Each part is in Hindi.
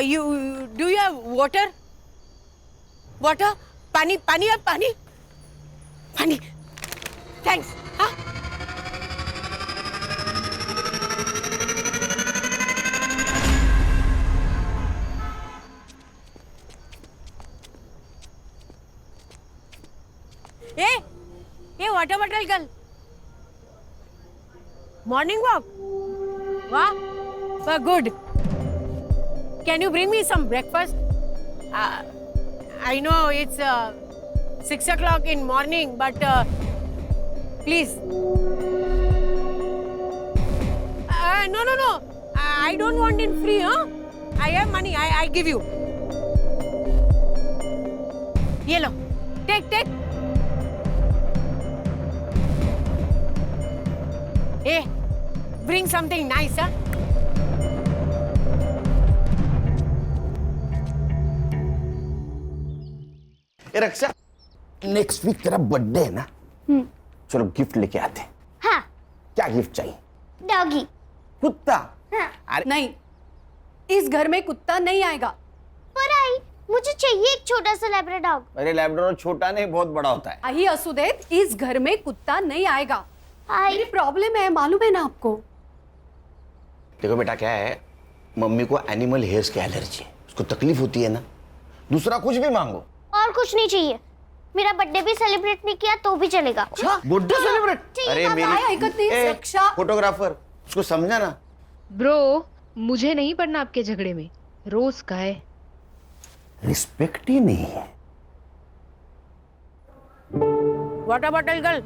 do you have water? Water? पानी पानी है पानी पानी थैंक्स हाँ ये water bottle girl morning walk वाह good can you bring me some breakfast I know it's 6 o'clock in morning, but please. No. I don't want it free, huh? I have money. I give you. Ye lo. Take. Hey, bring something nice, huh? A Raksha, next week तेरा बर्थडे है ना? चलो गिफ्ट लेके आते हैं। हाँ। क्या गिफ्ट चाहिए? डॉगी। कुत्ता? हाँ। अरे नहीं, इस घर में कुत्ता नहीं आएगा। पर आई, मुझे चाहिए एक छोटा सा लैब्राडोर डॉग। अरे लैब्राडोर छोटा नहीं बहुत बड़ा होता है। आई असुदेव, इस घर में कुत्ता नहीं आएगा। आई मेरी प्रॉब्लम है, मालूम है ना आपको? देखो बेटा क्या है, मम्मी को एनिमल हेयर्स की एलर्जी है, उसको तकलीफ होती है ना। दूसरा कुछ भी मांगो। और कुछ नहीं चाहिए। मेरा बर्थडे भी सेलिब्रेट नहीं किया तो भी चलेगा। Birthday celebrate? अरे मेरी फोटोग्राफर, उसको समझा ना। ब्रो, मुझे नहीं पड़ना आपके झगड़े में। रोज का है। रिस्पेक्ट ही नहीं है। Water bottle girl,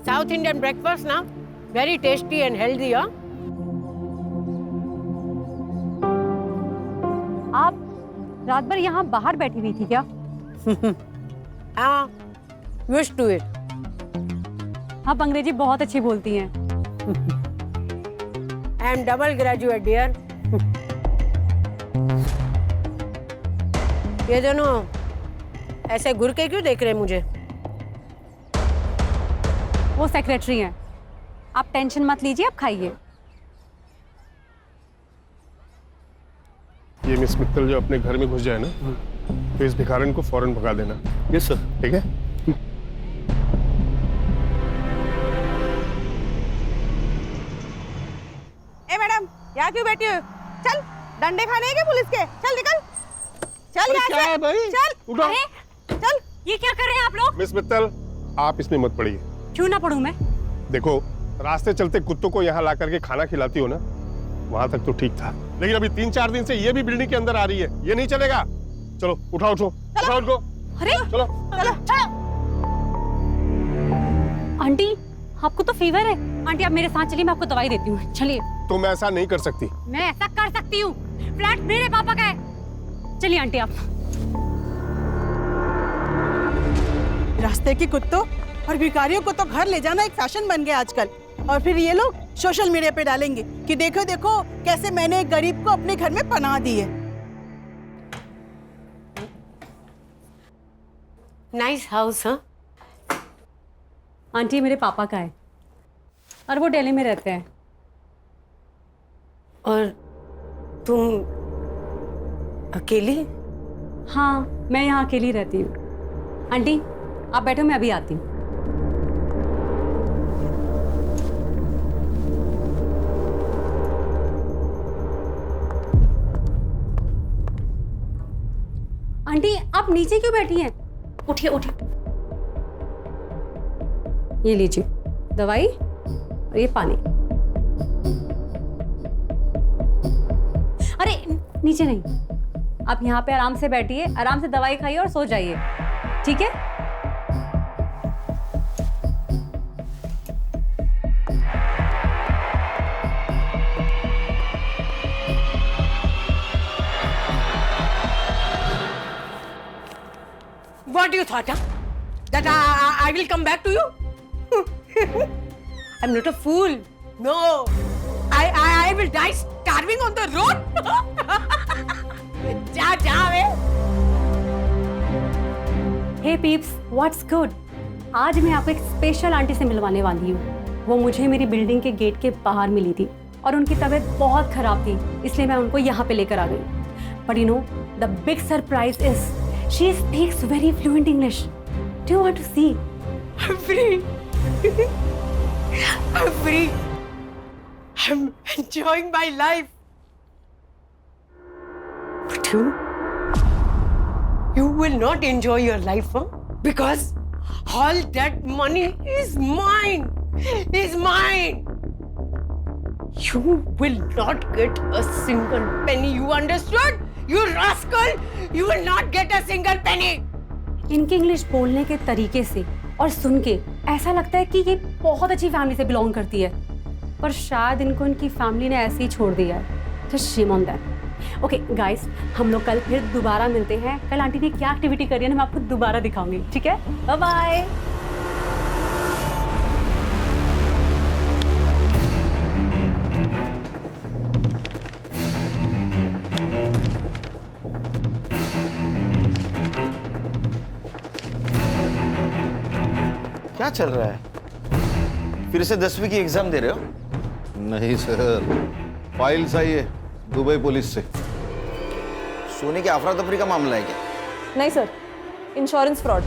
South Indian breakfast ना, very tasty and healthy, huh? आप रात भर यहाँ बाहर बैठी हुई थी क्या? हाँ, used to it. आप अंग्रेजी बहुत अच्छी बोलती हैं। I am double graduate, dear. ये दोनों ऐसे घूर के क्यों देख रहे हैं मुझे? वो सेक्रेटरी हैं। आप टेंशन मत लीजिए, आप खाइए। ये मिस मित्तल जो अपने घर में घुस जाए ना, तो इस भिखारन को फौरन भगा देना। Yes sir. ठीक है? ए मैडम, यहाँ क्यों बैठी हो? चल, डंडे खाने हैं क्या पुलिस के? चल निकल। चल यहाँ से। क्या है भाई? चल। उठो। चल। ये क्या कर रहे हैं आप लोग? मिस मित्तल, आप इसमें मत पड़िए। क्यों ना पढ़ूं मैं? देखो, रास्ते चलते कुत्तों को यहाँ ला करके खाना खिलाती हो ना, वहां तक तो ठीक था, लेकिन अभी 3-4 दिन से ये भी बिल्डिंग के अंदर आ रही है, ये नहीं चलेगा। चलो उठाओ उनको। अरे चलो। आंटी, आपको तो फीवर है। आंटी आप मेरे साथ चलिए, मैं आपको दवाई देती हूँ। चलिए। तुम ऐसा नहीं कर सकती। मैं ऐसा कर सकती हूँ। फ्लैट मेरे पापा का है। चलिए आंटी आप। रास्ते के कुत्तों और भिखारियों को तो घर ले जाना एक फैशन बन गया आजकल। और फिर ये लोग सोशल मीडिया पे डालेंगे कि देखो देखो कैसे मैंने एक गरीब को अपने घर में पनाह दी है। नाइस हाउस, हाँ? आंटी मेरे पापा का है और वो दिल्ली में रहते हैं। और तुम अकेली? हाँ, मैं यहाँ अकेली रहती हूँ। आंटी आप बैठो, मैं अभी आती हूँ। आंटी आप नीचे क्यों बैठी हैं? उठिए। ये लीजिए दवाई और ये पानी। अरे नीचे नहीं, आप यहाँ पे आराम से बैठिए, आराम से दवाई खाइए और सो जाइए, ठीक है? What do you thought, huh? That I will come back to you? I'm not a fool. No. I will die starving on the road. जा वे. Hey peeps, what's good? आज मैं आपको एक स्पेशल आंटी से मिलवाने वाली हूँ। वो मुझे मेरी बिल्डिंग के गेट के बाहर मिली थी और उनकी तबीयत बहुत खराब थी, इसलिए मैं उनको यहाँ पे लेकर आ गई। But you know, the big surprise is she speaks very fluent English. Do you want to see? I'm free. I'm free. I'm enjoying my life. But you will not enjoy your life, huh? Because all that money is mine. Is mine. You will not get a single penny. You understood? You rascal! You will not get a single penny. इनके इंग्लिश बोलने के तरीके से और सुन के ऐसा लगता है कि ये बहुत अच्छी फैमिली से बिलोंग करती है, पर शायद इनको इनकी फैमिली ने ऐसे ही छोड़ दिया है। तो shame on them. Okay guys, हम लोग कल फिर दोबारा मिलते हैं। कल आंटी ने क्या एक्टिविटी करी है ना मैं आपको दोबारा दिखाऊंगी, ठीक है? Bye bye. क्या चल रहा है? फिर से 10वीं की एग्जाम दे रहे हो? नहीं सर, फाइल्स आई है दुबई पुलिस से। सोने के अफरा तफरी का मामला है क्या? नहीं sir, insurance fraud.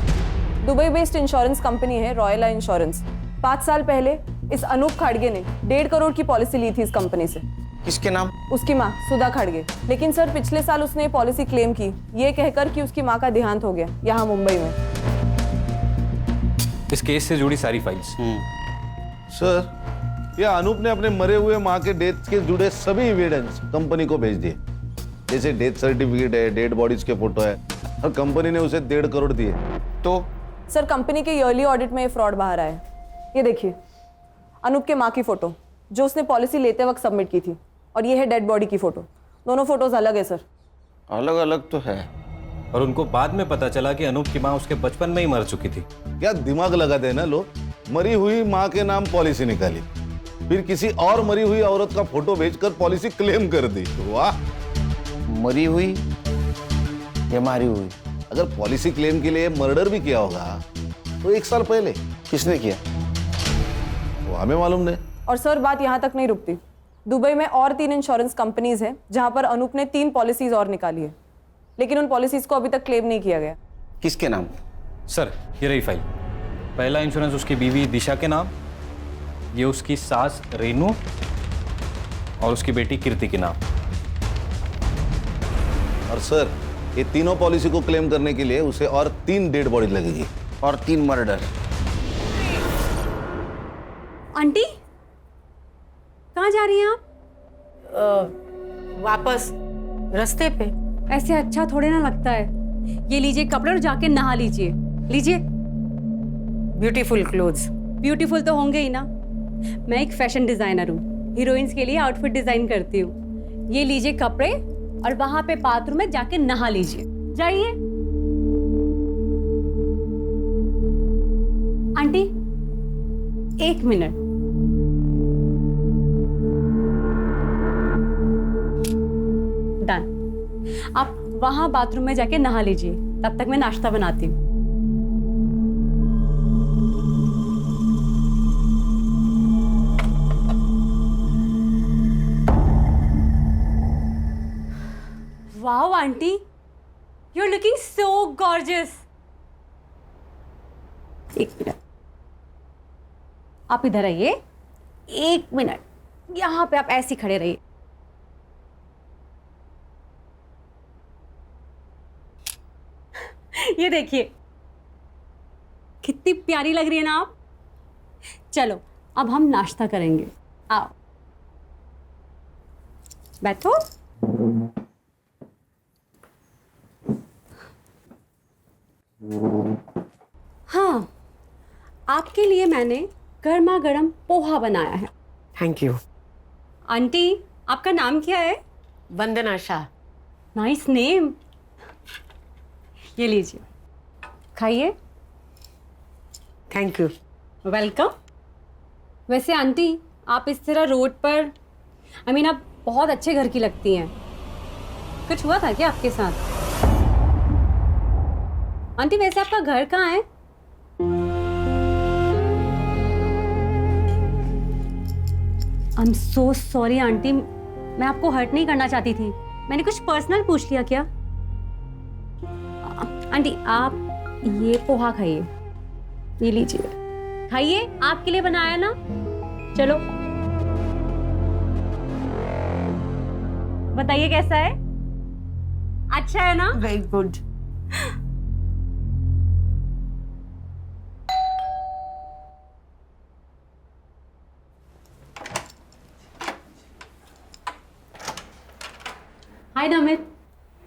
Dubai based insurance company है रॉयल इंश्योरेंस। 5 साल पहले इस अनूप खाड़गे ने 1.5 करोड़ की पॉलिसी ली थी इस कंपनी से। किसके नाम? उसकी माँ सुधा खाड़गे। लेकिन सर पिछले साल उसने पॉलिसी क्लेम की, ये कहकर कि उसकी माँ का देहांत हो गया यहाँ मुंबई में। इस केस से जुड़ी सारी फाइल्स। सर, ये अनूप ने अपने मरे हुए माँ के डेथ के जुड़े सभी एविडेंस कंपनी को भेज दिए, जैसे डेथ सर्टिफिकेट है, डेड बॉडीज के फोटो है, और कंपनी ने उसे 1.5 करोड़ दिए। तो सर कंपनी के ईयरली ऑडिट में ये फ्रॉड बाहर आया है। ये देखिए, अनूप के माँ की फोटो जो उसने पॉलिसी लेते वक्त सबमिट की थी, और ये है डेड बॉडी की फोटो। दोनों फोटोज अलग है सर। अलग अलग तो है, और उनको बाद में पता चला कि अनूप की माँ उसके बचपन में ही मर चुकी थी। क्या दिमाग लगाते हैं ना लोग। मरी हुई माँ के नाम पॉलिसी निकाली, फिर किसी और मरी हुई औरत का फोटो भेजकर पॉलिसी क्लेम कर दी। वाह! मरी हुई या मारी हुई? अगर पॉलिसी क्लेम के लिए मर्डर भी किया होगा तो 1 साल पहले। किसने किया? वो हमें मालूम नहीं। और सर बात यहाँ तक नहीं रुकती। दुबई में और 3 इंश्योरेंस कंपनीज हैं जहाँ पर अनूप ने 3 पॉलिसीज और निकाली है, लेकिन उन पॉलिसीज को अभी तक क्लेम नहीं किया गया। किसके नाम? सर ये रही फाइल। पहला इंश्योरेंस उसकी बीवी दिशा के नाम, ये उसकी सास रेनू और उसकी बेटी कीर्ति के नाम। और सर, ये तीनों पॉलिसी को क्लेम करने के लिए उसे और 3 डेड बॉडी लगेगी और 3 मर्डर। आंटी कहाँ जा रही हैं आप? वापस रास्ते पे। ऐसे अच्छा थोड़े ना लगता है। ये लीजिए कपड़े और जाके नहा लीजिए। लीजिए। Beautiful clothes. ब्यूटीफुल तो होंगे ही ना। मैं एक फैशन डिजाइनर हूँ, हीरोइंस के लिए आउटफिट डिजाइन करती हूँ। ये लीजिए कपड़े और वहां पे बाथरूम में जाके नहा लीजिए। जाइए। Aunty 1 minute. डन। आप वहां बाथरूम में जाके नहा लीजिए, तब तक मैं नाश्ता बनाती हूँ। Wow aunty, you are looking so gorgeous. 1 minute, आप इधर आइए। 1 मिनट, यहां पे आप ऐसे खड़े रहिए। ये देखिए कितनी प्यारी लग रही है ना आप। चलो अब हम नाश्ता करेंगे। आओ बैठो। हाँ, आपके लिए मैंने गर्मा गर्म पोहा बनाया है। Thank you. आंटी आपका नाम क्या है? वंदना शाह। Nice name. ये लीजिए, खाइए। Thank you. वेलकम। वैसे आंटी आप इस तरह रोड पर आप बहुत अच्छे घर की लगती हैं। कुछ हुआ था क्या आपके साथ? आंटी वैसे आपका घर कहाँ है? I am so sorry aunty, मैं आपको हर्ट नहीं करना चाहती थी, मैंने कुछ पर्सनल पूछ लिया क्या? आंटी आप ये पोहा खाइए, ये लीजिए, खाइए, आपके लिए बनाया ना। चलो बताइए कैसा है? अच्छा है ना? Very good. हाय नमित।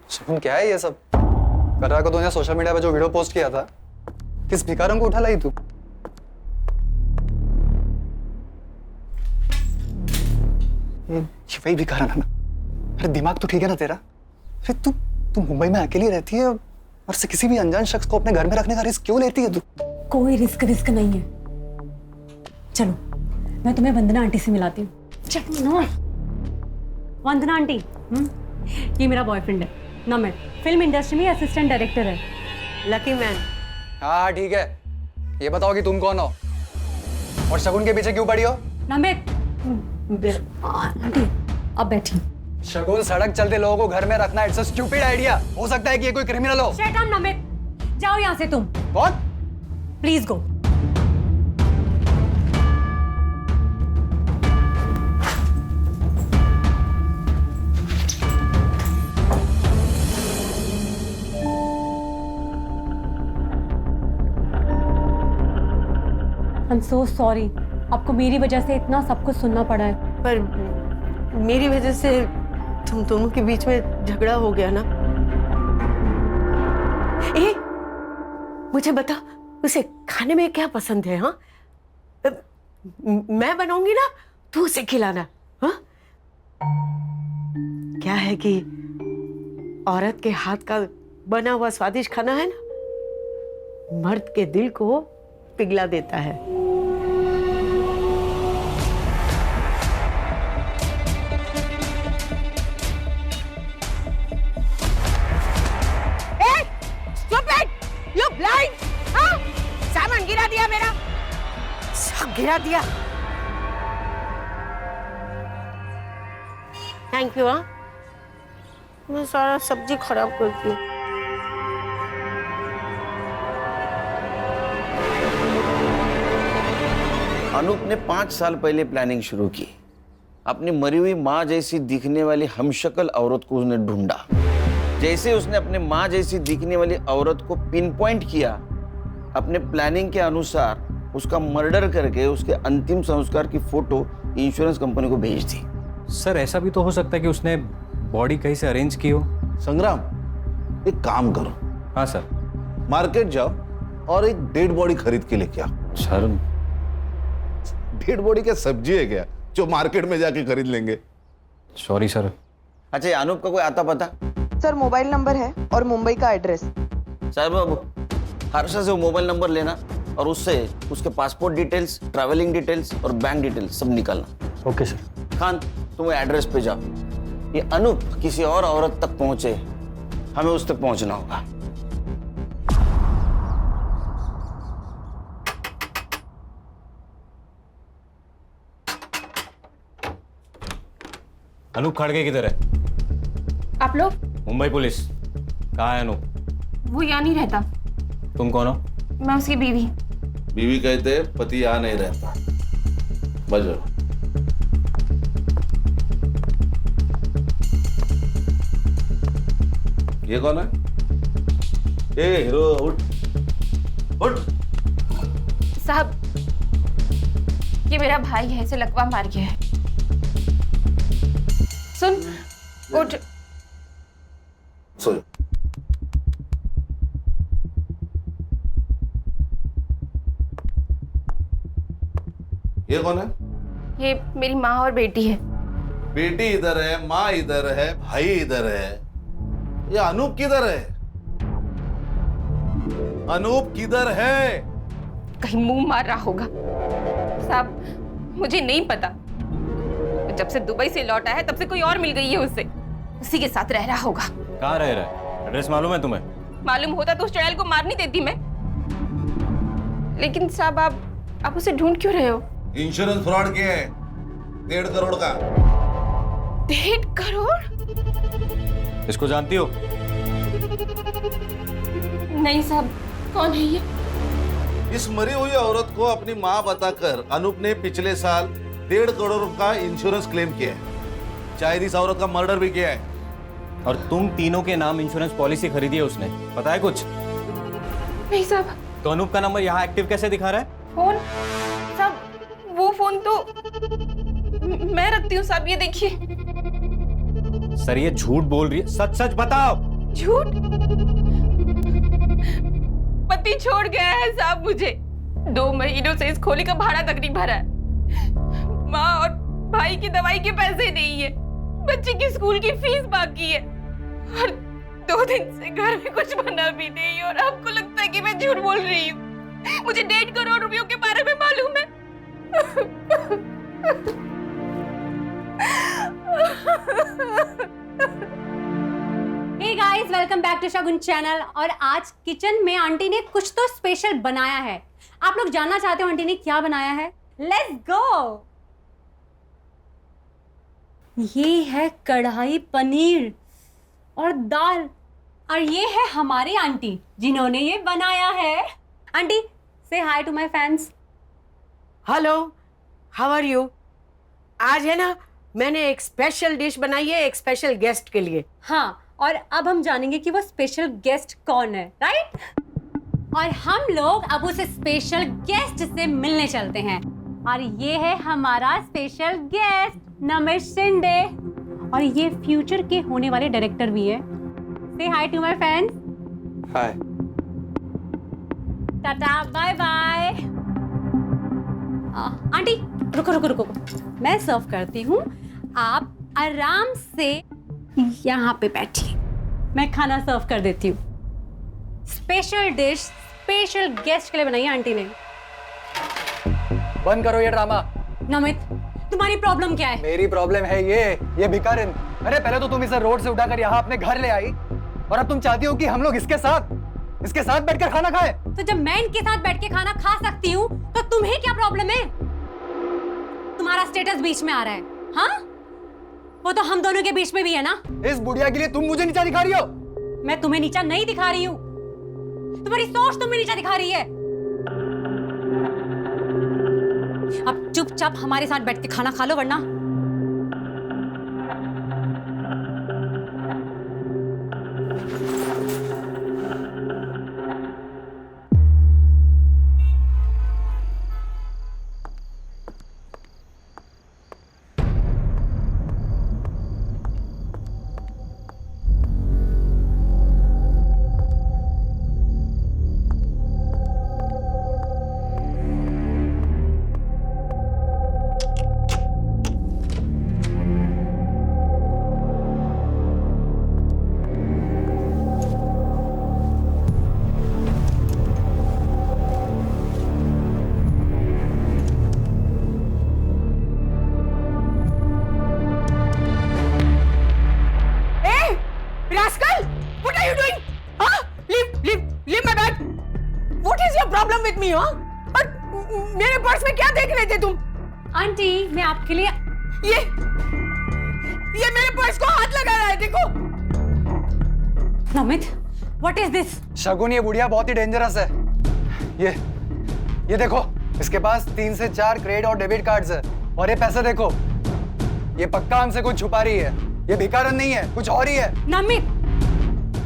सुन, क्या है ये सब? कटरा को तूने सोशल मीडिया पे जो वीडियो पोस्ट किया था, किस भिखारन को उठा लाई तू? ये वही भिखारन है ना? अरे दिमाग तो ठीक है ना तेरा? अरे तू मुंबई में अकेली रहती है और से किसी भी अनजान शख्स को अपने घर में रखने का रिस्क क्यों लेती है तू? कोई रिस्क नहीं है। चलो मैं तुम्हें वंदना आंटी से मिलाती हूँ। चलो ना। वंदना आंटी, ये मेरा बॉयफ्रेंड है नमित, फिल्म इंडस्ट्री में असिस्टेंट डायरेक्टर है। Lucky man. हाँ ठीक है, ये बताओ कि तुम कौन हो और शगुन के पीछे क्यों पड़ी हो? नमित आंटी अब बैठी। शगुन सड़क चलते लोगों को घर में रखना इट्स अ स्टूपिड आइडिया। हो सकता है कि ये कोई क्रिमिनल हो। शट अप नमित, जाओ यहाँ से तुम। कौन? Please go. I'm so sorry, आपको मेरी वजह से इतना सब कुछ सुनना पड़ा है। पर मेरी वजह से तुम दोनों के बीच में झगड़ा हो गया ना। ए, मुझे बता, उसे खाने में क्या पसंद है? हाँ, मैं बनाऊंगी ना, तू उसे खिलाना। हाँ, क्या है कि औरत के हाथ का बना हुआ स्वादिष्ट खाना है ना, मर्द के दिल को पिघला देता है। You blind? हाँ? सामान गिरा दिया मेरा, सब गिरा दिया। Thank you. हाँ, मैं सारा सब्जी खराब करती हूँ। अनूप ने 5 साल पहले प्लानिंग शुरू की। अपनी मरी हुई माँ जैसी दिखने वाली हमशक्ल औरत को उसने ढूंढा। जैसे उसने अपने माँ जैसी दिखने वाली औरत को पिन पॉइंट किया, अपने प्लानिंग के अनुसार उसका मर्डर करके उसके अंतिम संस्कार की फोटो इंश्योरेंस कंपनी को भेज दी। सर ऐसा भी तो हो सकता है कि उसने बॉडी कहीं से अरेंज की हो। संग्राम, एक काम करो। हाँ सर। मार्केट जाओ और एक डेड बॉडी खरीद के लेके आओ। सर डेड बॉडी क्या सब्जी है क्या जो मार्केट में जाके खरीद लेंगे? Sorry sir. अच्छा, ये अनूप का कोई आता पता? सर मोबाइल नंबर है और मुंबई का एड्रेस। साहब बाबू, हर्षा से वो मोबाइल नंबर लेना और उससे उसके पासपोर्ट डिटेल्स, ट्रैवलिंग डिटेल्स और बैंक डिटेल्स सब निकालना। Okay sir. खान, तुम वो एड्रेस पे जाओ। ये अनूप किसी और औरत तक पहुंचे, हमें उस तक पहुंचना होगा। अनूप खड़गे किधर है? आप लोग? मुंबई पुलिस। कहाँ है अनूप? वो यहाँ नहीं रहता। तुम कौन हो? मैं उसकी बीवी। बीवी कहते पति यहाँ नहीं रहता। बजो। ये कौन है? ए हीरो, उठ उठ। साहब, ये मेरा भाई है, इसे लकवा मार गया है। सुन, उठ। सो ये कौन है? ये मेरी माँ और बेटी है। बेटी इधर है, माँ इधर है, भाई इधर है। ये अनूप किधर है? अनूप किधर है? कहीं मुंह मार रहा होगा। साहब, मुझे नहीं पता। जब से दुबई से लौटा है तब से कोई और मिल गई है उससे, उसी के साथ रह रहा होगा। कहाँ रह रहा है? एड्रेस मालूम है तुम्हें? मालूम होता तो उस चुड़ैल को मार नहीं देती मैं। लेकिन साहब, आप उसे ढूंढ क्यों रहे हो? इंश्योरेंस फ्रॉड किया है 1.5 करोड़ का। 1.5 करोड़? इसको जानती हो? नहीं साहब, कौन है ये? इस मरी हुई औरत को अपनी माँ बताकर अनूप ने पिछले साल 1.5 करोड़ का इंश्योरेंस क्लेम किया है। शायद इस औरत का मर्डर भी किया है। और तुम तीनों के नाम इंश्योरेंस पॉलिसी खरीदी है उसने, पता है कुछ? नहीं साहब। तो अनूप का नंबर यहाँ एक्टिव कैसे दिखा रहा है? फोन साहब, वो फोन तो मैं रखती हूँ साहब, ये देखिए। सर ये झूठ बोल रही है, सच सच बताओ। झूठ? पति छोड़ गया है साहब मुझे। 2 महीनों से इस खोली का भाड़ा तक नहीं भरा है। माँ और भाई की दवाई के पैसे नहीं है, बच्चे की स्कूल की फीस बाकी है, और 2 दिन से घर में कुछ बना भी नहीं। और आपको लगता है कि मैं झूठ बोल रही हूँ? मुझे 1.5 करोड़ रुपयों के बारे में मालूम है। Hey guys, welcome back to Shagun channel. और आज किचन में आंटी ने कुछ तो स्पेशल बनाया है। आप लोग जानना चाहते हो आंटी ने क्या बनाया है? Let's go. ये है कढ़ाई पनीर और दाल, और ये है हमारी आंटी जिन्होंने ये बनाया है। आंटी से hi to my fans. Hello, how are you? आज है ना, मैंने एक स्पेशल डिश बनाई है एक स्पेशल गेस्ट के लिए। हाँ, और अब हम जानेंगे कि वो स्पेशल गेस्ट कौन है, राइट? और हम लोग अब उस स्पेशल गेस्ट से मिलने चलते हैं। और ये है हमारा स्पेशल गेस्ट नमित शिंदे, और ये फ्यूचर के होने वाले डायरेक्टर भी है। से hi to my fans. Hi. Tata, bye bye. Aunty रुको रुको रुको, मैं सर्व करती हूँ, आप आराम से यहाँ पे बैठिए, मैं खाना सर्व कर देती हूँ। स्पेशल डिश स्पेशल गेस्ट के लिए बनाई है आंटी ने। बंद करो ये ड्रामा। नमित, तुम्हारी प्रॉब्लम क्या है? मेरी प्रॉब्लम है ये भिखारिन। अरे पहले तो तुम इसे रोड से उठाकर यहाँ अपने घर ले आई, और अब तुम चाहती हो कि हम लोग इसके साथ बैठकर खाना खाएं। तो जब मैं इनके साथ बैठ के खाना खा सकती हूँ तो तुम्हें क्या प्रॉब्लम है? तुम्हारा स्टेटस बीच में आ रहा है, हाँ? वो तो हम दोनों के बीच में भी है ना। इस बुढ़िया के लिए तुम मुझे नीचा दिखा रही हो? मैं तुम्हें नीचा नहीं दिखा रही हूँ, तुम्हारी सोच तुम्हें नीचा दिखा रही है। अब चुपचाप हमारे साथ बैठ के खाना खा लो, वरना मेरे पर्स में क्या देख रहे थे तुम? आंटी, मैं आपके लिए ये मेरे पर्स को हाथ लगा रहा है, देखो। Namit, what is this? Shagun, ये बुढ़िया बहुत ही डेंजरस है। ये देखो, इसके पास 3 से 4 क्रेडिट और डेबिट कार्ड्स है, और ये पैसे देखो, ये पक्का हमसे कुछ छुपा रही है। ये भिखारन नहीं है, कुछ और ही है। नमित,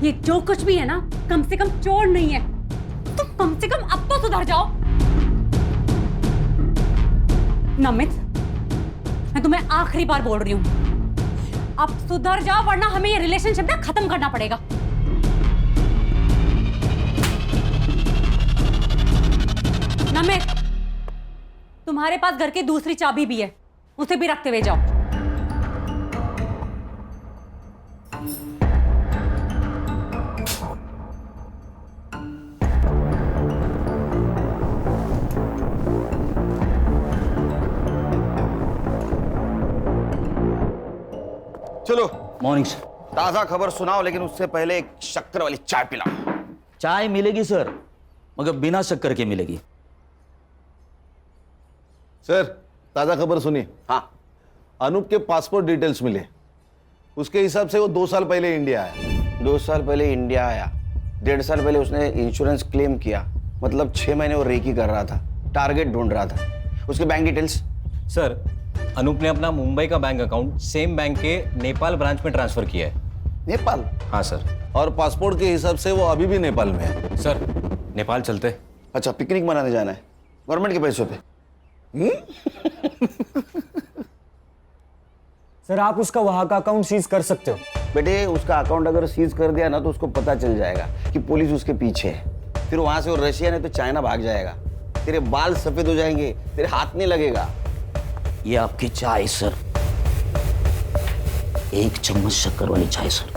ये जो कुछ भी है ना, कम से कम चोर नहीं है। तुम कम से कम अब तो सुधर जाओ। नमित, मैं तुम्हें आखिरी बार बोल रही हूँ, अब सुधर जाओ, वरना हमें ये रिलेशनशिप ना खत्म करना पड़ेगा। नमित, तुम्हारे पास घर की दूसरी चाबी भी है, उसे भी रखते हुए जाओ। चलो मॉर्निंग सर। ताजा खबर सुनाओ, लेकिन उससे पहले एक शक्कर वाली चाय पिलाओ। चाय मिलेगी सर, मगर बिना शक्कर के मिलेगी। सर, ताजा खबर सुनिए। हाँ, अनूप के पासपोर्ट डिटेल्स मिले। उसके हिसाब से वो 2 साल पहले इंडिया आया। 2 साल पहले इंडिया आया, 1.5 साल पहले उसने इंश्योरेंस क्लेम किया, मतलब 6 महीने वो रेकी कर रहा था, टारगेट ढूंढ रहा था। उसके बैंक डिटेल्स? सर, अनूप ने अपना मुंबई का बैंक अकाउंट सेम बैंक के नेपाल ब्रांच में ट्रांसफर किया है। नेपाल? हाँ सर। और पासपोर्ट के हिसाब से वो अभी भी नेपाल में है। सर, नेपाल चलते। अच्छा, पिकनिक मनाने जाना है गवर्नमेंट के पैसों पे? सर आप उसका वहां का अकाउंट सीज कर सकते हो। बेटे, उसका अकाउंट अगर सीज कर दिया ना तो उसको पता चल जाएगा कि पुलिस उसके पीछे है। फिर वहां से वो रशिया नहीं तो चाइना भाग जाएगा। तेरे बाल सफेद हो जाएंगे, तेरे हाथ नहीं लगेगा। ये आपकी चाय सर, 1 चम्मच शक्कर वाली चाय सर।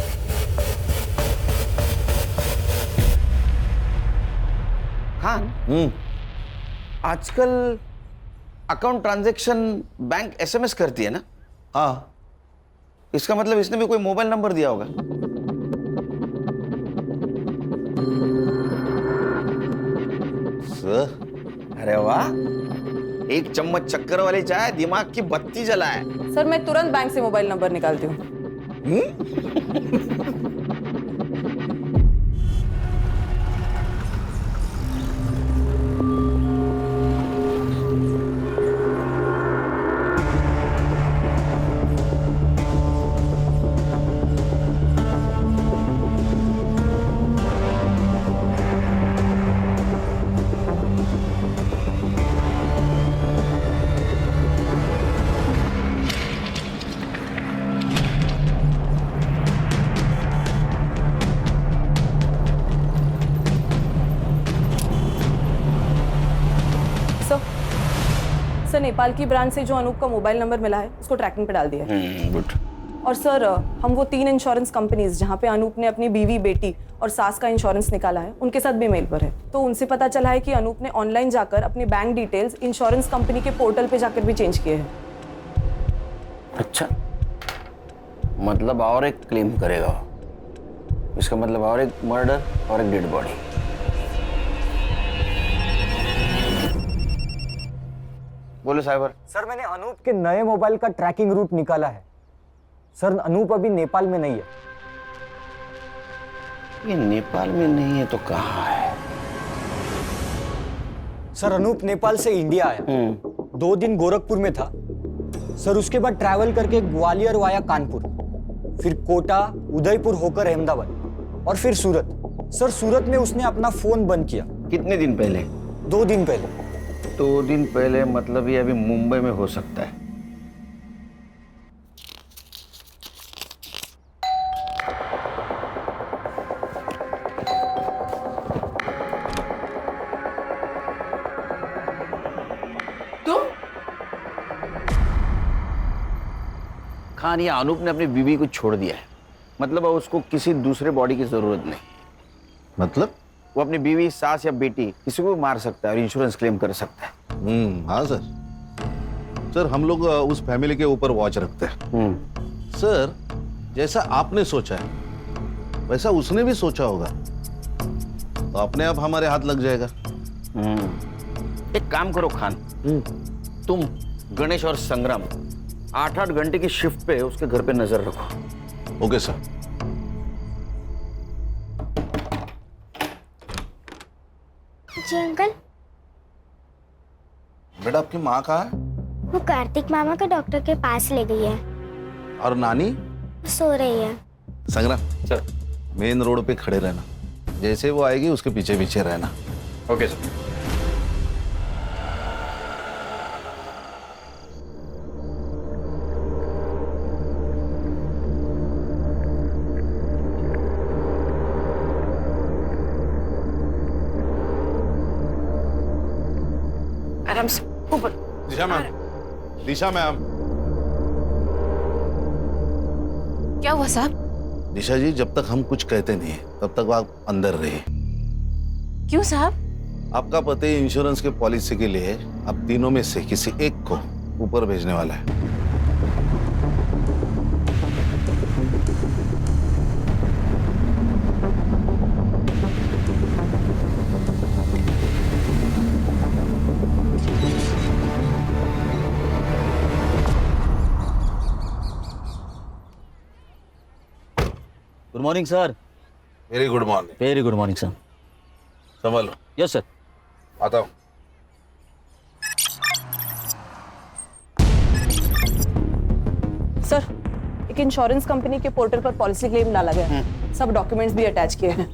खान, आजकल अकाउंट ट्रांजैक्शन बैंक एसएमएस करती है ना? हाँ। इसका मतलब इसने भी कोई मोबाइल नंबर दिया होगा। सर, अरे वाह, 1 चम्मच चक्कर वाली चाय दिमाग की बत्ती जलाए। सर मैं तुरंत बैंक से मोबाइल नंबर निकालती हूँ। सर नेपाल की ब्रांच से जो अनूप का मोबाइल नंबर मिला है उसको ट्रैकिंग पे डाल दिया है। गुड। और सर हम वो 3 इंश्योरेंस कंपनीज जहाँ पे अनूप ने अपनी बीवी, बेटी और सास का इंश्योरेंस निकाला है उनके साथ भी मेल पर है। तो उनसे पता चला है कि अनूप ने ऑनलाइन जाकर अपने बैंक डिटेल्स इंश्योरेंस कंपनी के पोर्टल पे जाकर भी चेंज किए हैं। अच्छा, मतलब और एक क्लेम करेगा। इसका मतलब और एक मर्डर और एक डेड बॉडी। बोलो साइबर। सर मैंने अनूप के नए मोबाइल का ट्रैकिंग रूट निकाला है। सर अनूप अभी नेपाल में नहीं है। ये नेपाल में नहीं है तो कहाँ है? सर अनूप नेपाल से इंडिया आया, 2 दिन गोरखपुर में था सर। उसके बाद ट्रैवल करके ग्वालियर वाया कानपुर, फिर कोटा, उदयपुर होकर अहमदाबाद और फिर सूरत। सर सूरत में उसने अपना फोन बंद किया। कितने दिन पहले? 2 दिन पहले। 2 दिन पहले मतलब ये अभी मुंबई में हो सकता है। खान, या अनूप ने अपनी बीवी को छोड़ दिया है, मतलब अब उसको किसी दूसरे बॉडी की जरूरत नहीं। मतलब वो अपनी बीवी, सास या बेटी किसी को भी मार सकता है और इंश्योरेंस क्लेम कर सकता है। हाँ सर। सर हम लोग उस फैमिली के ऊपर वॉच रखते हैं। सर जैसा आपने सोचा है वैसा उसने भी सोचा होगा, तो अपने आप हमारे हाथ लग जाएगा। एक काम करो खान, तुम गणेश और संग्राम 8-8 घंटे की शिफ्ट पे उसके घर पे नजर रखो। Okay sir. जी अंकल। बेटा आपकी माँ कहाँ है? वो कार्तिक मामा का डॉक्टर के पास ले गई है। और नानी? सो रही है। संग्राम सर, मेन रोड पे खड़े रहना, जैसे वो आएगी उसके पीछे पीछे रहना। Okay sir. आराम से ऊपर। दिशा मैम, दिशा मैम। क्या हुआ साहब? दिशा जी, जब तक हम कुछ कहते नहीं तब तक आप अंदर रहिए। क्यों साहब? आपका पति इंश्योरेंस के पॉलिसी के लिए आप तीनों में से किसी एक को ऊपर भेजने वाला है। Morning sir. Very good morning. Very good morning sir. संभालो। Yes sir. आता हूँ। सर, एक इंश्योरेंस कंपनी के पोर्टल पर पॉलिसी क्लेम डाला गया है। सब डॉक्यूमेंट्स भी अटैच किए हैं।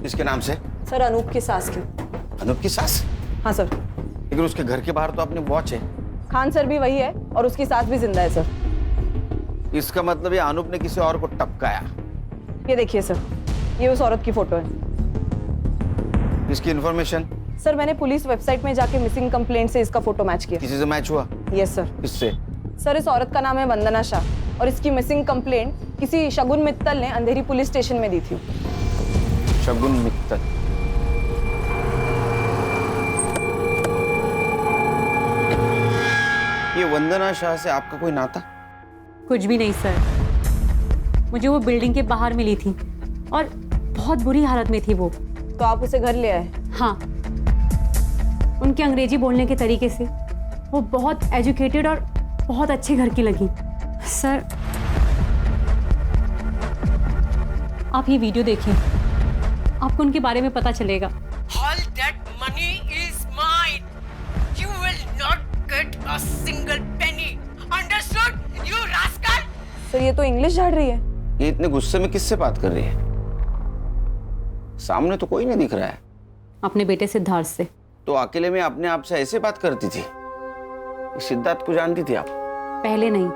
किसके नाम से? सर, अनूप की सास की। अनूप की सास? हाँ सर। लेकिन उसके घर के बाहर तो अपनी वॉच है। खान सर भी वही है और उसकी सास भी जिंदा है सर। इसका मतलब ये अनूप ने किसी और को टपकाया। ये देखिए सर, ये उस औरत की फोटो है। इसकी इन्फॉर्मेशन? सर, मैंने पुलिस वेबसाइट में जाके मिसिंग कंप्लेंट से इसका फोटो मैच किया। किसी से मैच हुआ? Yes sir. किससे? सर, इस औरत का नाम है वंदना शाह और इसकी मिसिंग कंप्लेंट किसी शगुन मित्तल ने अंधेरी पुलिस स्टेशन में दी थी। शगुन मित्तल? ये वंदना शाह से आपका कोई नाता? कुछ भी नहीं सर, मुझे वो बिल्डिंग के बाहर मिली थी और बहुत बुरी हालत में थी वो। तो आप उसे घर ले आए? हाँ, उनके अंग्रेजी बोलने के तरीके से वो बहुत एजुकेटेड और बहुत अच्छे घर की लगी। सर, आप ये वीडियो देखिए, आपको उनके बारे में पता चलेगा। All that money is mine. You will not get a single penny. Understood, you rascal? Sir, ये तो इंग्लिश झाड़ रही है। ये इतने गुस्से में किससे बात कर रही है? सामने तो कोई नहीं दिख रहा है। अपने बेटे सिद्धार्थ से। तो अकेले में अपने आप से ऐसे बात करती थी? सिद्धार्थ को जानती थी आप? पहले नहीं,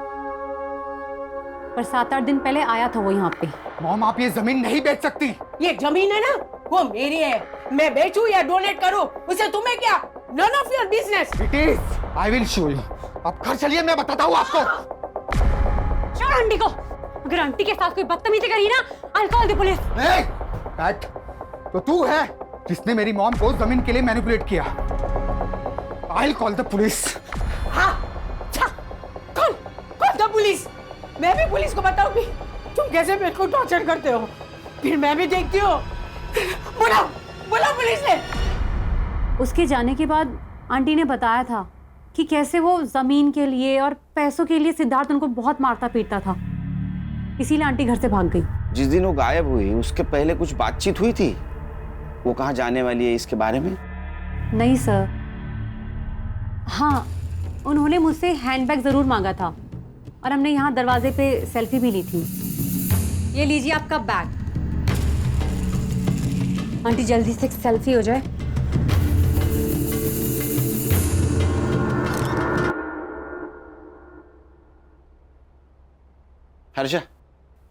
पर 7-8 दिन पहले आया था वो यहाँ पे। मॉम, आप ये जमीन नहीं बेच सकती। ये जमीन है ना, वो मेरी है। मैं बेचूं या डोनेट करूं, उसे तुम्हें क्या? None of your business. It is. I will show you. आप घर चलिए, मैं बताता हूँ आपको। छोड़ आंटी को। अगर आंटी के साथ कोई बदतमीजी करी ना, I'll call the police. बैठ। तो तू है जिसने मेरी मॉम को जमीन के लिए मैनिपुलेट किया। I'll call the police. हाँ, कौन था पुलिस? मैं भी पुलिस को बताऊंगी तुम कैसे मेरे को टॉर्चर करते हो। फिर मैं भी देखती हूँ। बुलाओ पुलिस ने। उसके जाने के बाद आंटी ने बताया था कि कैसे वो जमीन के लिए और पैसों के लिए सिद्धार्थ उनको बहुत मारता पीटता था, इसीलिए आंटी घर से भाग गई। जिस दिन वो गायब हुई उसके पहले कुछ बातचीत हुई थी? वो कहाँ जाने वाली है इसके बारे में? नहीं सर। हाँ, उन्होंने मुझसे हैंडबैग जरूर मांगा था और हमने यहाँ दरवाजे पे सेल्फी भी ली थी। ये लीजिए आपका बैग। आंटी जल्दी से एक सेल्फी हो जाए। हर्षा,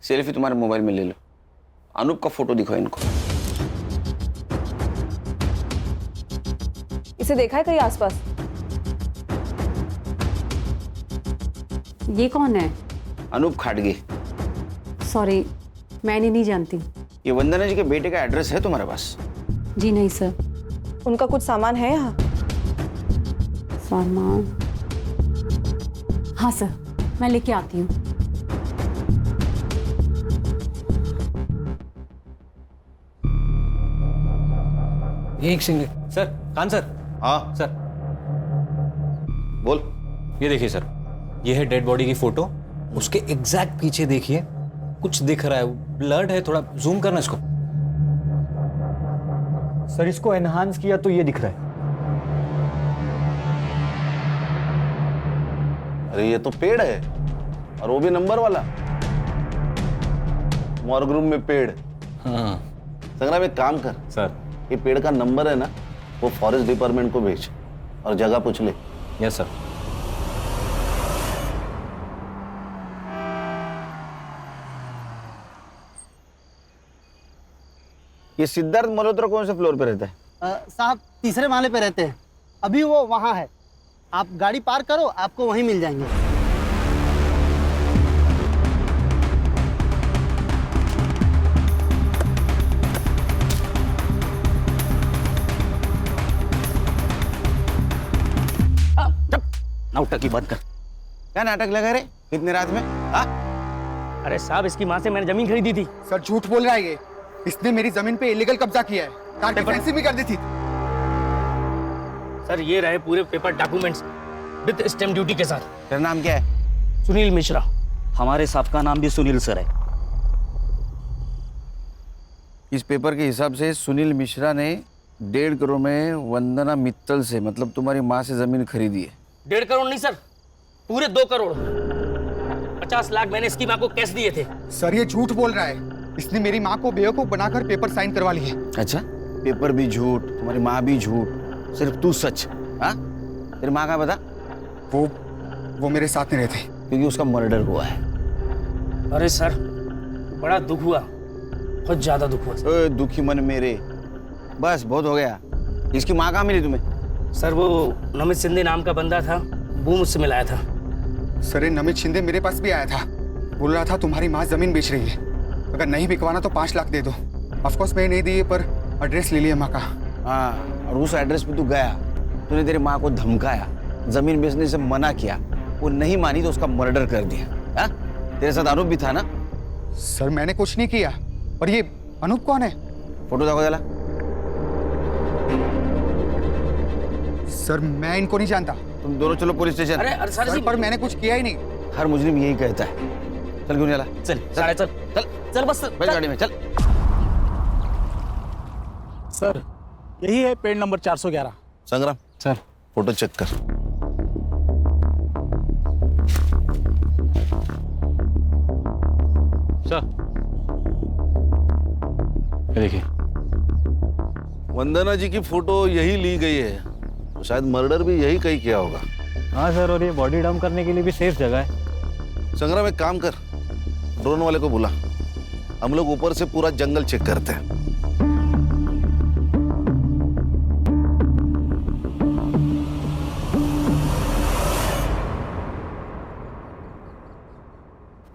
सेल्फी तुम्हारे मोबाइल में ले लो। अनूप का फोटो दिखाओ इनको। इसे देखा है कहीं आसपास? ये कौन है? अनूप खाटगे। सॉरी, मैंने नहीं जानती। ये वंदना जी के बेटे का एड्रेस है तुम्हारे पास? जी नहीं सर। उनका कुछ सामान है यहाँ? सामान? हाँ सर, मैं लेके आती हूँ। एक सेकंड सर। खान सर। हाँ सर, बोल। ये देखिए सर, ये है डेड बॉडी की फोटो। उसके एग्जैक्ट पीछे देखिए, कुछ दिख रहा है, ब्लड है। थोड़ा जूम करना इसको। सर, इसको एनहांस किया तो ये दिख रहा है। अरे ये तो पेड़ है, और वो भी नंबर वाला। मॉर्ग रूम में पेड़। हाँ संग्राम, एक काम कर सर। ये पेड़ का नंबर है ना, वो फॉरेस्ट डिपार्टमेंट को भेज और जगह पूछ ले। Yes sir. ये सिद्धार्थ मल्होत्रा कौन से फ्लोर पे रहता है? साहब, तीसरे माले पे रहते हैं। अभी वो वहाँ है, आप गाड़ी पार करो, आपको वहीं मिल जाएंगे। नाटक की बात कर। क्या नाटक लगा रहे इतने रात में? हाँ? अरे साहब, इसकी माँ से मैंने जमीन खरीदी थी। सर, झूठ बोल रहा है ये। इसने मेरी जमीन पे इलीगल कब्जा किया है। कार की फैंसी भी कर दी थी। सर, ये रहे पूरे paper documents with stamp duty के साथ। तेरा नाम क्या है? सुनील मिश्रा। हमारे साहब का नाम भी सुनील सर है। सुनील मिश्रा। हमारे साहब का नाम भी सुनील सर है। हमारे साहब का नाम भी सुनील सर है। है। हमारे साहब का नाम भी सुनील सर है। इस पेपर के हिसाब से सुनील मिश्रा ने 1.5 करोड़ में वंदना मित्तल से, मतलब तुम्हारी माँ से जमीन खरीदी है। 1.5 करोड़ नहीं सर, पूरे 2 करोड़। 50 लाख मैंने इसकी माँ को कैश दिए थे। सर ये झूठ बोल रहा है, इसने मेरी माँ को बेवकूफ बनाकर पेपर साइन करवा लिए। अच्छा, पेपर भी झूठ, तुम्हारी माँ भी झूठ, सिर्फ तू सच। हाँ, तेरी माँ का बता। वो मेरे साथ नहीं रहते क्योंकि उसका मर्डर हुआ है। अरे सर, बड़ा दुख हुआ, बहुत ज्यादा दुख हुआ। ओए दुखी मन मेरे, बस बहुत हो गया। इसकी माँ कहाँ मिली तुम्हें? सर वो नमित शिंदे नाम का बंदा था, वो मुझसे मिलाया था। सर ये नमित शिंदे मेरे पास भी आया था, बोल रहा था तुम्हारी माँ जमीन बेच रही है, अगर नहीं बिकवाना तो 5 लाख दे दो। ऑफकोर्स मैं नहीं दिए, पर एड्रेस ले लिया माँ का। हाँ, और उस एड्रेस पे तू गया, तूने तेरी माँ को धमकाया, जमीन बेचने से मना किया, वो नहीं मानी तो उसका मर्डर कर दिया। हाँ, तेरे साथ आरोप भी था ना? सर मैंने कुछ नहीं किया। और ये अनूप कौन है? फोटो देखो जरा। सर मैं इनको नहीं जानता। तुम दोनों चलो पुलिस स्टेशन। अरे सर जी, पर मैंने कुछ किया ही नहीं। हर मुजरिम यही कहता है। चल क्यों चला? चल चल चल चल चल बस बैठ गाड़ी में चल। सर यही है पेड़ नंबर 411। संग्राम सर फोटो चेक कर। सर देखिए, वंदना जी की फोटो यही ली गई है, तो शायद मर्डर भी यही कहीं किया होगा। हाँ सर, और ये बॉडी डंप करने के लिए भी सेफ जगह है। संग्राम एक काम कर, ड्रोन वाले को बुला, हम लोग ऊपर से पूरा जंगल चेक करते हैं।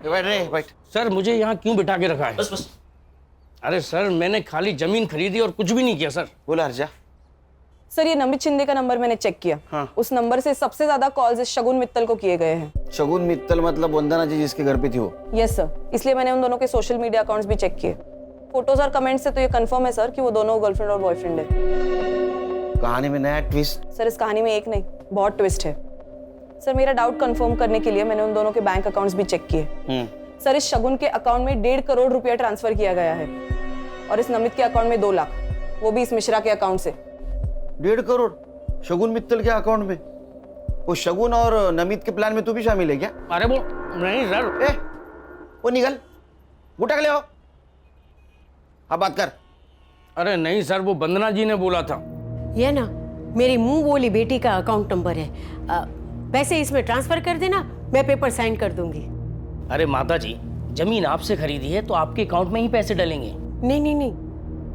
बैठ रे, बैठ। सर मुझे यहाँ क्यों बिठा के रखा है? बस बस। अरे सर, मैंने खाली जमीन खरीदी और कुछ भी नहीं किया सर। बोला हर्षा। सर ये नमित शिंदे का नंबर मैंने चेक किया। हाँ। उस नंबर से सबसे ज्यादा कॉल्स शगुन मित्तल को किए गए हैं। शगुन मित्तल मतलब वंदना जी जिसके घर पे थी वो? यस सर, इसलिए मैंने उन दोनों के सोशल मीडिया अकाउंट्स भी चेक किए। फोटोज और कमेंट से तो ये कंफर्म है सर कि वो दोनों गर्लफ्रेंड और बॉयफ्रेंड है। कहानी में नया ट्विस्ट। सर इस कहानी में एक नहीं, बहुत ट्विस्ट है। सर मेरा डाउट कंफर्म करने के लिए मैंने उन दोनों के बैंक अकाउंट्स भी चेक किए। सर इस शगुन के अकाउंट में 1.5 करोड़ रुपया ट्रांसफर किया गया है, और इस नमित के अकाउंट में 2 लाख, वो भी इस मिश्रा के अकाउंट से। 1.5 करोड़ शगुन मित्तल के अकाउंट में? वो शगुन और नमित के प्लान में तू भी शामिल है क्या? अरे वो नहीं सर। ए, वो निकल, उठा के ले आओ। अब बात कर। अरे नहीं सर, वो वंदना जी ने बोला था। ये ना मेरी मुंह बोली बेटी का अकाउंट नंबर है, पैसे इसमें ट्रांसफर कर देना, मैं पेपर साइन कर दूंगी। अरे माता जी, जमीन आपसे खरीदी है तो आपके अकाउंट में ही पैसे डलेंगे। नहीं नहीं नहीं,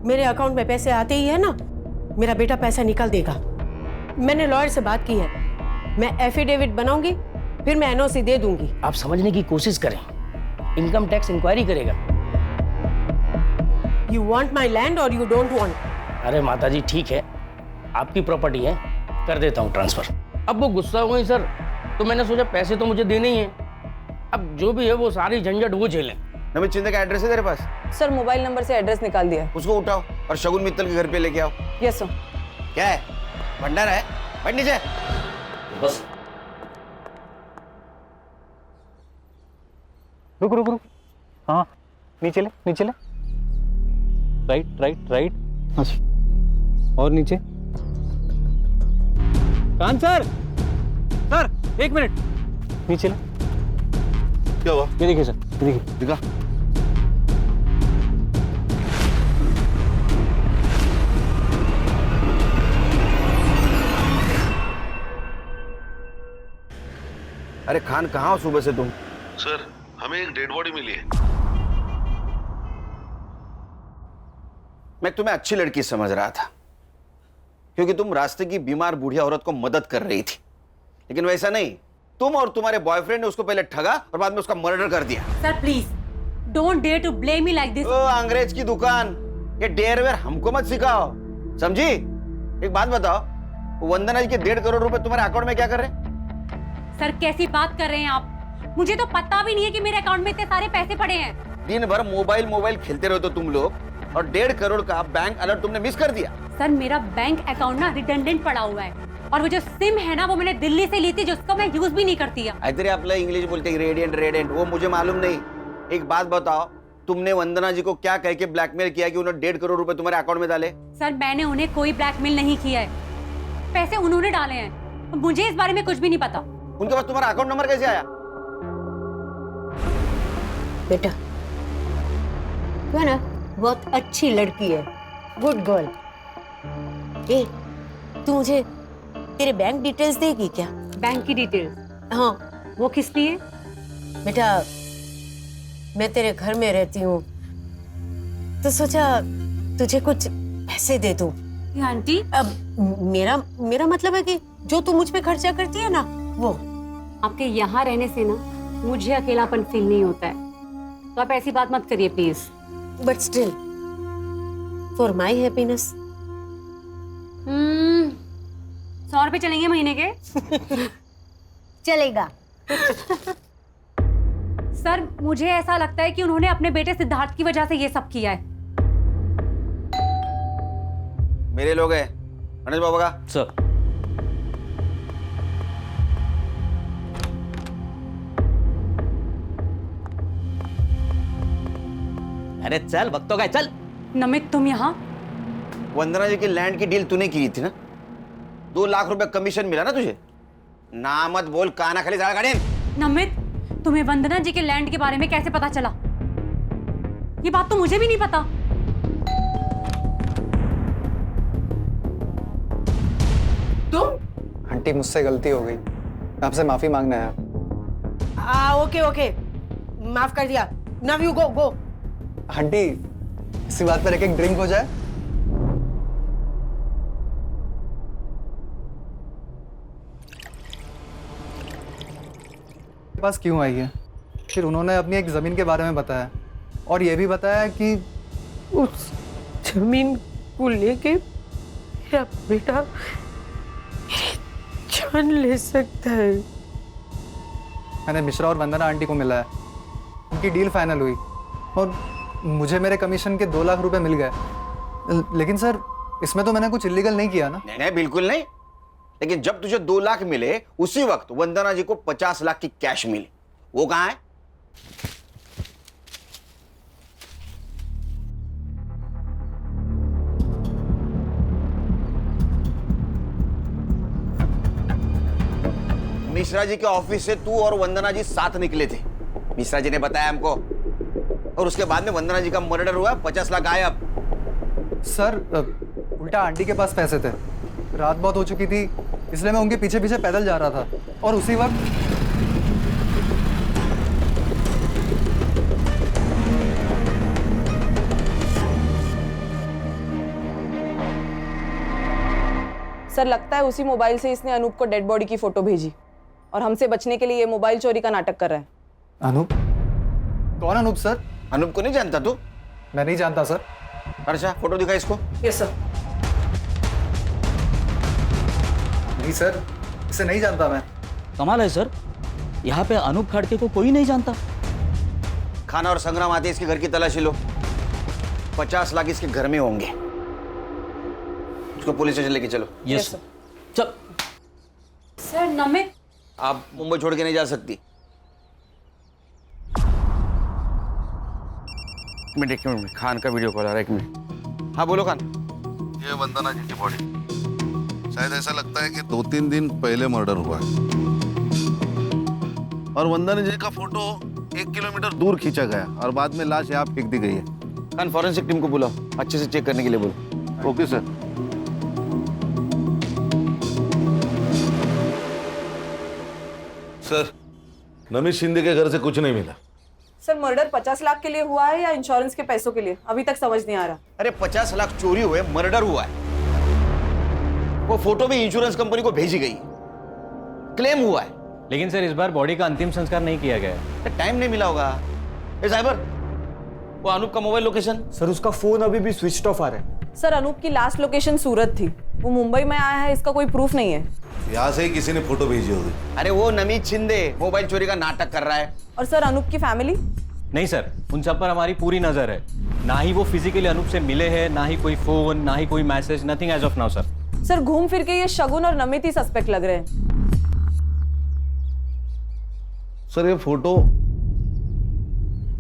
मेरे अकाउंट में पैसे आते ही है ना, मेरा बेटा पैसा निकाल देगा। मैंने लॉयर से बात की है, मैं एफिडेविट बनाऊंगी, फिर मैं एनओसी दे दूंगी। आप समझने की कोशिश करें, इनकम टैक्स इंक्वायरी करेगा। यू वांट माई लैंड और यू डोंट वांट? अरे माता जी ठीक है, आपकी प्रॉपर्टी है, कर देता हूँ ट्रांसफर। अब वो गुस्सा हो गई सर, तो मैंने सोचा पैसे तो मुझे देने ही हैं, अब जो भी है वो सारी झंझट वो झेलें। नमित शिंदे का एड्रेस है तेरे पास? सर मोबाइल नंबर से एड्रेस निकाल दिया है। उसको उठाओ और शगुन मित्तल के घर पे लेके आओ। Yes sir. क्या है, भंडारा है? बैठ नीचे। बस रुक रुक रुक। हाँ, नीचे ले, नीचे ले। राइट राइट राइट, और नीचे। कान सर, सर 1 मिनट, नीचे ले। क्या हुआ? ये देखिए सर, ये देखिए। दिखा। अरे खान, कहाँ हो सुबह से तुम? सर हमें एक डेड बॉडी मिली है। मैं तुम्हें अच्छी लड़की समझ रहा था, क्योंकि तुम रास्ते की बीमार बूढ़ी औरत को मदद कर रही थी, लेकिन वैसा नहीं। तुम और तुम्हारे बॉयफ्रेंड ने उसको पहले ठगा और बाद में उसका मर्डर कर दिया। Sir please don't dare to blame me like this. ओ अंग्रेज की दुकान, ये डेयर वेयर हमको मत सिखाओ, समझी? एक बात बताओ, वंदना जी के 1.5 करोड़ रुपए तुम्हारे अकाउंट में क्या कर रहे हैं? सर कैसी बात कर रहे हैं आप? मुझे तो पता भी नहीं है कि मेरे अकाउंट में इतने सारे पैसे पड़े हैं। दिन भर मोबाइल खेलते रहते हो तुम लोग, और 1.5 करोड़ का बैंक अलर्ट तुमने मिस कर दिया। सर मेरा बैंक अकाउंट ना रिडंडेंट पड़ा हुआ है, और वो जो सिम है ना वो मैंने दिल्ली से ली थी, जिसको मैं यूज भी नहीं करती है। इधर आपला इंग्लिश बोलते रेडियंट रेडियंट, वो मुझे मालूम नहीं। एक बात बताओ, तुमने वंदना जी को क्या कह के ब्लैकमेल किया कि उन्होंने 1.5 करोड़ रुपए तुम्हारे अकाउंट में डाले? सर मैंने उन्हें कोई ब्लैकमेल नहीं किया है, पैसे उन्होंने डाले हैं, मुझे इस बारे में कुछ भी नहीं पता। उनके पास तुम्हारा अकाउंट नंबर कैसे आया? बेटा तू है ना बहुत अच्छी लड़की है, गुड गर्ल। ए तू मुझे तेरे बैंक डिटेल्स देगी क्या? बैंक की डिटेल्स? हाँ। वो किस लिए? बेटा मैं तेरे घर में रहती हूँ तो सोचा तुझे कुछ पैसे दे दूं। आंटी अब मेरा मतलब है कि जो तू मुझ पे खर्चा करती है ना वो। आपके यहाँ रहने से ना मुझे अकेलापन फील नहीं होता है, तो आप ऐसी बात मत करिए please. But still for my happiness. 100 रुपए चलेंगे महीने के? चलेगा। सर मुझे ऐसा लगता है कि उन्होंने अपने बेटे सिद्धार्थ की वजह से ये सब किया है। मेरे लोग हैं गणेश बाबा का। सर अरे चल भक्तों का चल। नमित तुम यहाँ? वंदना जी की लैंड की डील तूने की थी ना, 2 लाख रुपए कमीशन मिला ना तुझे? ना मत बोल, काना खाली ज्यादा गाड़ी। नमित तुम्हें वंदना जी के लैंड के बारे में कैसे पता चला? ये बात तो मुझे भी नहीं पता। तुम? आंटी मुझसे गलती हो गई, आपसे माफी मांगना है। ओके माफ कर दिया। Now you go. आंटी इसी बात पर एक ड्रिंक हो जाए। पास क्यों आई है? फिर उन्होंने अपनी एक जमीन के बारे में बताया और ये भी बताया कि उस जमीन को लेके मेरा बेटा मेरी जान ले सकता है। मैंने मिश्रा और वंदना आंटी को मिला है, उनकी डील फाइनल हुई और मुझे मेरे कमीशन के 2 लाख रुपए मिल गए। लेकिन सर इसमें तो मैंने कुछ इलीगल नहीं किया ना? नहीं बिल्कुल नहीं, लेकिन जब तुझे 2 लाख मिले उसी वक्त वंदना जी को 50 लाख की कैश मिली, वो कहां है? मिश्रा जी के ऑफिस से तू और वंदना जी साथ निकले थे, मिश्रा जी ने बताया हमको, और उसके बाद में वंदना जी का मर्डर हुआ, 50 लाख गायब। सर उल्टा आंटी के पास पैसे थे, रात बहुत हो चुकी थी इसलिए मैं उनके पीछे पीछे पैदल जा रहा था और उसी वक्त सर लगता है उसी मोबाइल से इसने अनूप को डेड बॉडी की फोटो भेजी और हमसे बचने के लिए ये मोबाइल चोरी का नाटक कर रहा है। अनूप? कौन अनूप सर? अनूप को नहीं जानता तू? मैं नहीं जानता सर। अच्छा फोटो दिखा इसको। Yes sir. नहीं सर, इसे नहीं जानता मैं। कमाल है सर, यहाँ पे अनूप खड़के को कोई नहीं जानता। खाना और संग्राम आते इसके घर की तलाशी लो, 50 लाख इसके घर में होंगे। उसको पुलिस स्टेशन लेके चलो। Yes sir. चल। सर नमित आप मुंबई छोड़ के नहीं जा सकती। एक मिनट खान का वीडियो कॉल आ रहा है, 1 मिनट। हाँ बोलो खान। ये वंदना जी की बॉडी, शायद ऐसा लगता है कि 2-3 दिन पहले मर्डर हुआ है और वंदना जी का फोटो 1 किलोमीटर दूर खींचा गया और बाद में लाश यहाँ फेंक दी गई है। खान फॉरेंसिक टीम को बुलाओ, अच्छे से चेक करने के लिए बोलो। Okay sir. Sir Namit Shinde के घर से कुछ नहीं मिला। सर मर्डर 50 लाख के लिए हुआ है या इंश्योरेंस के पैसों के लिए, अभी तक समझ नहीं आ रहा। अरे 50 लाख चोरी हुए, मर्डर हुआ है। वो फोटो भी इंश्योरेंस कंपनी को भेजी गई, क्लेम हुआ है। लेकिन सर इस बार बॉडी का अंतिम संस्कार नहीं किया गया है। टाइम नहीं मिला होगा। साइबर, वो अनूप का मोबाइल लोकेशन? सर उसका फोन अभी भी स्विच ऑफ आ रहा है। सर अनूप की लास्ट लोकेशन सूरत थी, वो मुंबई में आया है इसका कोई प्रूफ नहीं है। यहाँ से ही किसी ने फोटो भेजी होगी। अरे वो नमित शिंदे मोबाइल चोरी का नाटक कर रहा है। और सर अनूप की फैमिली? नहीं सर, उन सब पर हमारी पूरी नजर है। ना ही वो फिजिकली अनूप से मिले हैं, ना ही कोई फोन, ना ही कोई message, nothing as of now sir. Sir घूम फिर के ये शगुन और नमित ही सस्पेक्ट लग रहे हैं। सर ये फोटो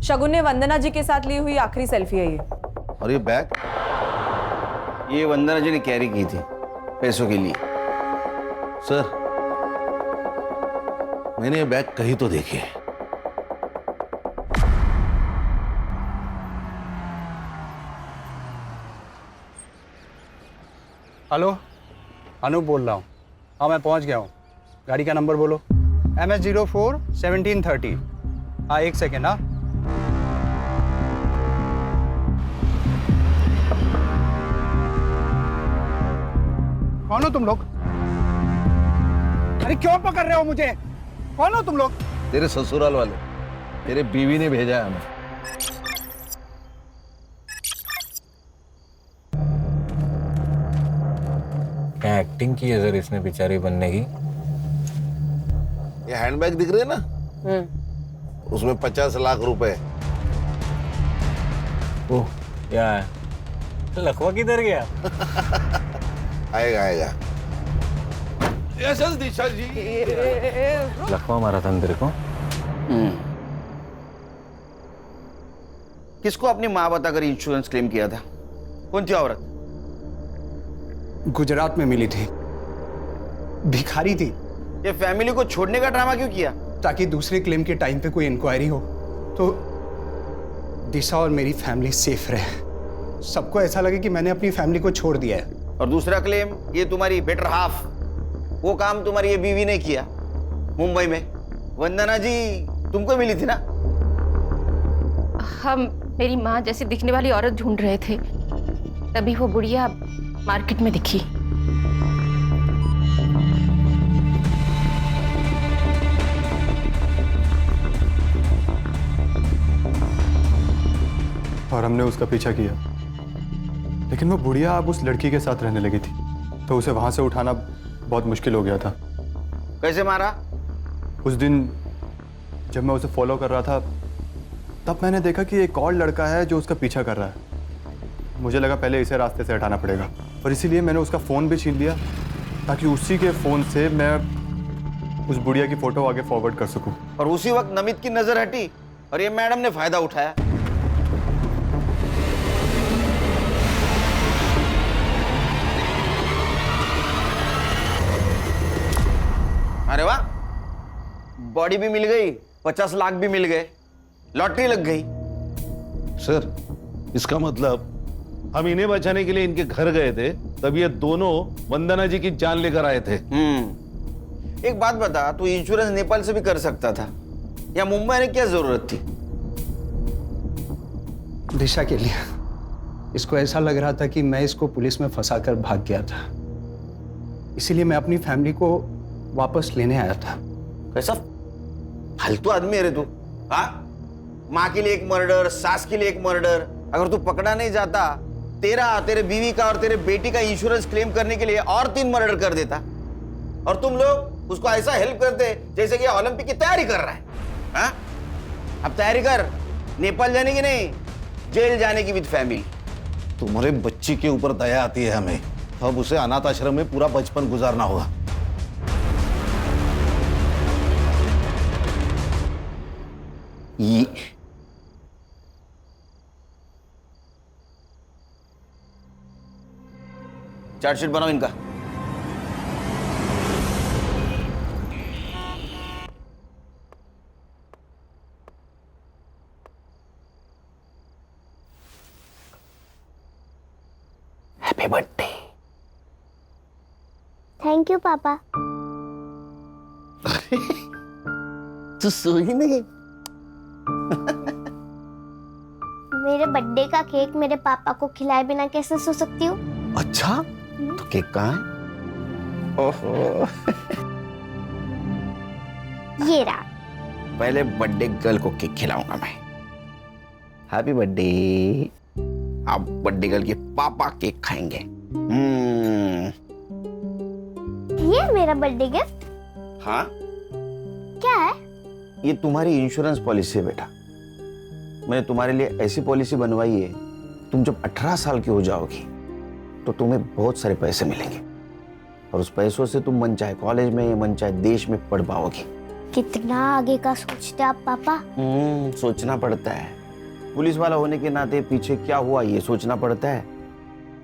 शगुन ने वंदना जी के साथ ली हुई आखिरी सेल्फी है ये। और ये बैग? ये वंदना जी ने कैरी की थी पैसों के लिए। सर, मैंने ये बैग कहीं तो देखी है। हेलो, अनूप बोल रहा हूँ। हाँ, मैं पहुँच गया हूँ। गाड़ी का नंबर बोलो। MS04 1730। हाँ, 1 सेकेंड। हाँ, कौन हो तुम लोग? अरे क्यों पकड़ रहे हो मुझे? कौन हो तुम लोग? तेरे ससुराल वाले, तेरे बीवी ने भेजा है हमें। क्या एक्टिंग की है सर इसने बेचारी बनने की। ये हैंडबैग दिख रहे हैं ना, उसमें 50 लाख रुपए। ओह, क्या है? लखवा किधर गया? आएगा आएगा। यस दिशा जी। लखवा मारा था तेरे को? किसको अपनी माँ बताकर इंश्योरेंस क्लेम किया था? कौन थी औरत? गुजरात में मिली थी, भिखारी थी। ये फैमिली को छोड़ने का ड्रामा क्यों किया? ताकि दूसरे क्लेम के टाइम पे कोई इंक्वायरी हो तो दिशा और मेरी फैमिली सेफ रहे। सबको ऐसा लगे कि मैंने अपनी फैमिली को छोड़ दिया है। और दूसरा क्लेम, ये तुम्हारी बेटर हाफ, वो काम तुम्हारी ये बीवी ने किया मुंबई में। वंदना जी तुमको मिली थी ना? हम मेरी माँ जैसी दिखने वाली औरत ढूंढ रहे थे, तभी वो बुढ़िया मार्केट में दिखी। और हमने उसका पीछा किया, लेकिन वो बुढ़िया अब उस लड़की के साथ रहने लगी थी, तो उसे वहां से उठाना बहुत मुश्किल हो गया था। कैसे मारा? उस दिन जब मैं उसे फॉलो कर रहा था, तब मैंने देखा कि एक और लड़का है जो उसका पीछा कर रहा है। मुझे लगा पहले इसे रास्ते से हटाना पड़ेगा, और इसीलिए मैंने उसका फ़ोन भी छीन लिया, ताकि उसी के फ़ोन से मैं उस बुढ़िया की फ़ोटो आगे फॉरवर्ड कर सकूं। और उसी वक्त नमित की नजर हटी और ये मैडम ने फायदा उठाया। अरे वाह, बॉडी भी मिल गई, 50 लाख भी मिल गए, लॉटरी लग गई। सर, इसका मतलब हम इन्हें बचाने के लिए इनके घर गए थे, तब ये दोनों वंदना जी की जान लेकर आए थे। एक बात बता, तू इंश्योरेंस नेपाल से भी कर सकता था, या मुंबई में क्या जरूरत थी? दिशा के लिए। इसको ऐसा लग रहा था कि मैं इसको पुलिस में फंसाकर भाग गया था, इसीलिए मैं अपनी फैमिली को वापस लेने आया था। कैसा फालतू आदमी है रे तू? हाँ, माँ के लिए एक मर्डर, सास के लिए एक मर्डर। अगर तू पकड़ा नहीं जाता, तेरे बीवी का और तेरे बेटी का इंश्योरेंस क्लेम करने के लिए और 3 मर्डर कर देता, और तुम लोग उसको ऐसा हेल्प करते जैसे कि ओलंपिक की तैयारी कर रहा है। हाँ? अब तैयारी कर, नेपाल जाने की नहीं, जेल जाने की विद फैमिली। तुम्हारे बच्ची के ऊपर दया आती है हमें, अब उसे अनाथ आश्रम में पूरा बचपन गुजारना होगा। ये चार्जशीट बनाओ इनका। Happy birthday. थैंक यू पापा। तू सोई नहीं? मेरे बर्थडे का केक मेरे पापा को खिलाए बिना कैसे सो सकती हूँ? अच्छा, तो केक कहाँ है? ओहो। ये रहा। पहले बर्थडे गर्ल को केक खिलाऊंगा मैं। Happy birthday. आप बर्थडे गर्ल के पापा केक खाएंगे। ये मेरा बर्थडे गिफ्ट? हाँ। क्या है? ये तुम्हारी इंश्योरेंस पॉलिसी है बेटा। मैंने तुम्हारे लिए ऐसी पॉलिसी बनवाई है, तुम जब 18 साल की हो जाओगी तो तुम्हें बहुत सारे पैसे मिलेंगे, और उस पैसों से तुम मन चाहे कॉलेज में, मन चाहे देश में पढ़ पाओगी। कितना आगे का सोचते आप पापा? सोचना पड़ता है। पुलिस वाला होने के नाते पीछे क्या हुआ ये सोचना पड़ता है,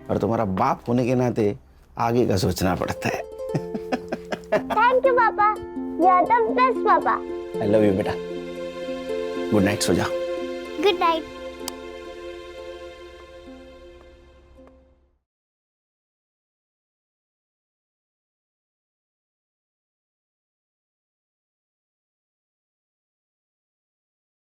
और तुम्हारा बाप होने के नाते आगे का सोचना पड़ता है। थैंक यू पापा, यू आर द बेस्ट पापा। आई लव यू बेटा। गुड नाइट, सो जाओ। Good night.